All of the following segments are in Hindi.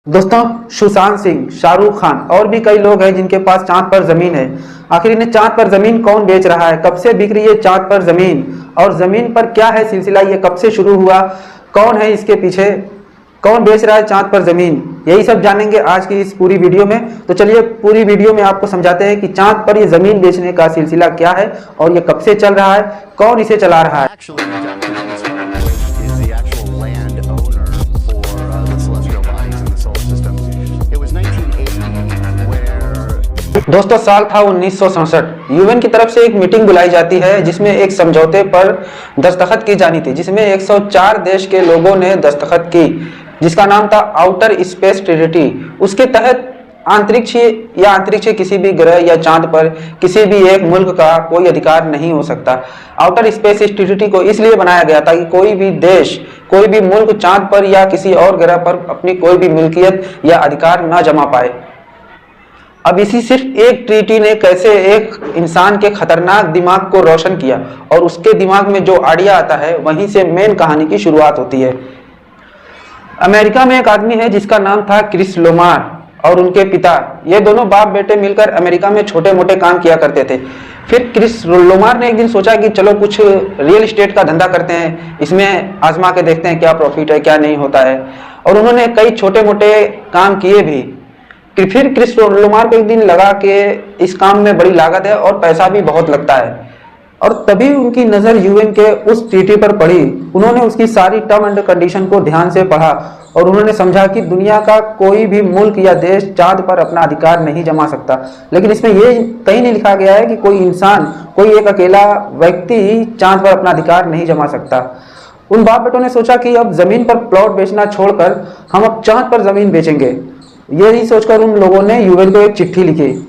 दोस्तों, सुशांत सिंह, शाहरुख खान और भी कई लोग हैं जिनके पास चांद पर जमीन है। आखिर इन्हें चांद पर जमीन कौन बेच रहा है? कब से बिक रही है चांद पर जमीन? और जमीन पर क्या है सिलसिला? ये कब से शुरू हुआ? कौन है इसके पीछे? कौन बेच रहा है चांद पर जमीन? यही सब जानेंगे आज की इस पूरी वीडियो में। तो चलिए पूरी वीडियो में आपको समझाते हैं कि चांद पर ये जमीन बेचने का सिलसिला क्या है और ये कब से चल रहा है, कौन इसे चला रहा है। दोस्तों, साल था 1967। यूएन की तरफ से एक मीटिंग बुलाई जाती है जिसमें एक समझौते पर दस्तखत की जानी थी, जिसमें 104 देश के लोगों ने दस्तखत की, जिसका नाम था आउटर स्पेस ट्रीटी। उसके तहत अंतरिक्ष किसी भी ग्रह या चांद पर किसी भी एक मुल्क का कोई अधिकार नहीं हो सकता। आउटर स्पेस ट्रीटी को इसलिए बनाया गया ताकि कोई भी देश, कोई भी मुल्क चांद पर या किसी और ग्रह पर अपनी कोई भी मिल्कियत या अधिकार न जमा पाए। अब इसी सिर्फ एक ट्रीटी ने कैसे एक इंसान के खतरनाक दिमाग को रोशन किया, और उसके दिमाग में जो आइडिया आता है वहीं से मेन कहानी की शुरुआत होती है। अमेरिका में एक आदमी है जिसका नाम था क्रिस लोमार, और उनके पिता, ये दोनों बाप बेटे मिलकर अमेरिका में छोटे मोटे काम किया करते थे। फिर क्रिस लोमार ने एक दिन सोचा कि चलो कुछ रियल एस्टेट का धंधा करते हैं, इसमें आजमा के देखते हैं क्या प्रॉफिट है क्या नहीं होता है। और उन्होंने कई छोटे मोटे काम किए भी। फिर क्रिस लोमार को एक दिन लगा कि इस काम में बड़ी लागत है और पैसा भी बहुत लगता है, और तभी उनकी नज़र यूएन के उस ट्रीटी पर पड़ी। उन्होंने उसकी सारी टर्म एंड कंडीशन को ध्यान से पढ़ा और उन्होंने समझा कि दुनिया का कोई भी मुल्क या देश चांद पर अपना अधिकार नहीं जमा सकता। लेकिन इसमें ये कहीं नहीं लिखा गया है कि कोई इंसान, कोई एक अकेला व्यक्ति चांद पर अपना अधिकार नहीं जमा सकता। उन बाप बेटों ने सोचा कि अब जमीन पर प्लॉट बेचना छोड़कर हम अब चांद पर जमीन बेचेंगे। यही सोचकर उन लोगों ने यूएन को एक चिट्ठी लिखी।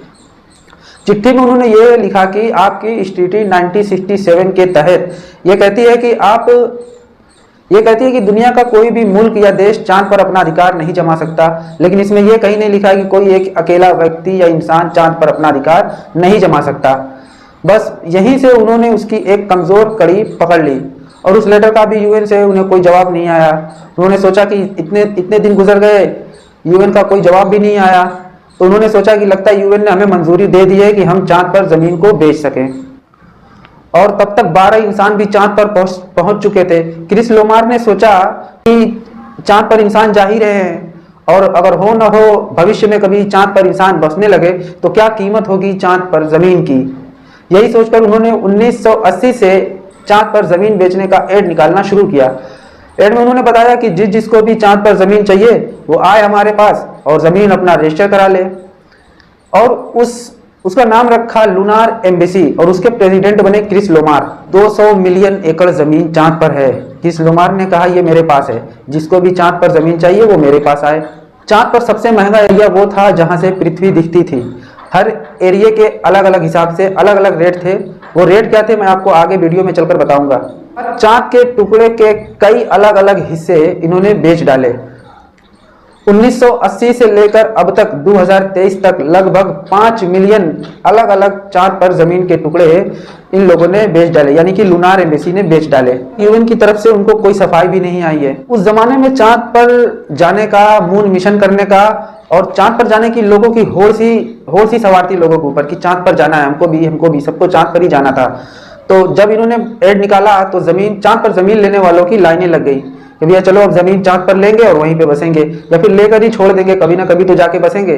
चिट्ठी में उन्होंने ये लिखा कि आपकी इस ट्रीटी 1967 के तहत ये कहती है कि दुनिया का कोई भी मुल्क या देश चांद पर अपना अधिकार नहीं जमा सकता। लेकिन इसमें यह कहीं नहीं लिखा है कि कोई एक अकेला व्यक्ति या इंसान चांद पर अपना अधिकार नहीं जमा सकता। बस यहीं से उन्होंने उसकी एक कमजोर कड़ी पकड़ ली, और उस लेटर का भी यूएन से उन्हें कोई जवाब नहीं आया। उन्होंने सोचा कि इतने दिन गुजर गए, यूएन का कोई जवाब भी नहीं आया, तो उन्होंने सोचा कि लगता है यूएन ने हमें मंजूरी दे दी है कि हम चांद पर जमीन को बेच सकें। और तब तक 12 इंसान भी चांद पर पहुंच चुके थे। क्रिस लोमार ने सोचा कि चांद पर इंसान जा ही रहे हैं, और अगर हो न हो भविष्य में कभी चांद पर इंसान बसने लगे तो क्या कीमत होगी चांद पर जमीन की। यही सोचकर उन्होंने 1980 से चांद पर जमीन बेचने का एड निकालना शुरू किया। एड में उन्होंने बताया कि जिसको भी चांद पर जमीन चाहिए वो आए हमारे पास और जमीन अपना रजिस्टर करा ले। और उसका नाम रखा लूनार एम्बेसी, और उसके प्रेसिडेंट बने क्रिस लोमार। 200 मिलियन एकड़ जमीन चांद पर है। क्रिस लोमार ने कहा ये मेरे पास है, जिसको भी चांद पर जमीन चाहिए वो मेरे पास आए। चांद पर सबसे महंगा एरिया वो था जहां से पृथ्वी दिखती थी। हर एरिया के अलग अलग हिसाब से अलग अलग रेट थे। वो रेट क्या थे मैं आपको आगे वीडियो में चलकर बताऊंगा। चांद के टुकड़े के कई अलग अलग हिस्से इन्होंने बेच डाले। 1980 से लेकर अब तक 2023 तक लगभग 5 मिलियन अलग अलग चांद पर जमीन के टुकड़े इन लोगों ने बेच डाले, यानी कि लूनार एम्बेसी ने बेच डाले। यूएन की तरफ से उनको कोई सफाई भी नहीं आई है। उस जमाने में चांद पर जाने का, मून मिशन करने का और चांद पर जाने की लोगों की होड़ सी सवार थी लोगों के ऊपर कि चांद पर जाना है, हमको भी सबको चांद पर ही जाना था। तो जब इन्होंने एड निकाला तो चांद पर जमीन लेने वालों की लाइनें लग गई कि भैया चलो अब जमीन चांद पर लेंगे और वहीं पे बसेंगे, या फिर लेकर ही छोड़ देंगे, कभी ना कभी तो जाके बसेंगे।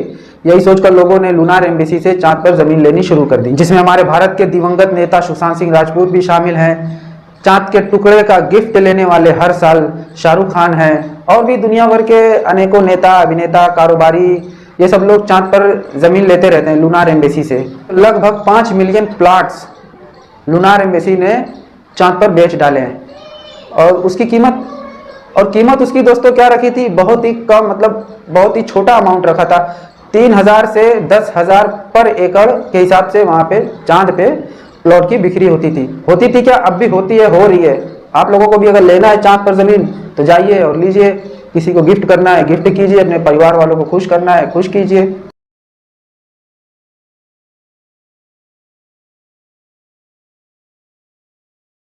यही सोचकर लोगों ने लूनार एम्बेसी से चांद पर जमीन लेनी शुरू कर दी, जिसमें हमारे भारत के दिवंगत नेता सुशांत सिंह राजपूत भी शामिल हैं। चांद के टुकड़े का गिफ्ट लेने वाले हर साल शाहरुख खान हैं, और भी दुनिया भर के अनेकों नेता, अभिनेता, कारोबारी, ये सब लोग चांद पर जमीन लेते रहते हैं लूनार एम्बेसी से। लगभग 5 मिलियन प्लॉट्स लूनार एम्बेसी ने चांद पर बेच डाले हैं। और उसकी कीमत उसकी दोस्तों क्या रखी थी? बहुत ही कम, मतलब बहुत ही छोटा अमाउंट रखा था। 3000 से 10,000 पर एकड़ के हिसाब से वहां पे चांद पे प्लॉट की बिक्री होती थी क्या? अब भी होती है, हो रही है। आप लोगों को भी अगर लेना है चांद पर जमीन तो जाइए और लीजिए। किसी को गिफ्ट करना है गिफ्ट कीजिए, अपने परिवार वालों को खुश करना है खुश कीजिए।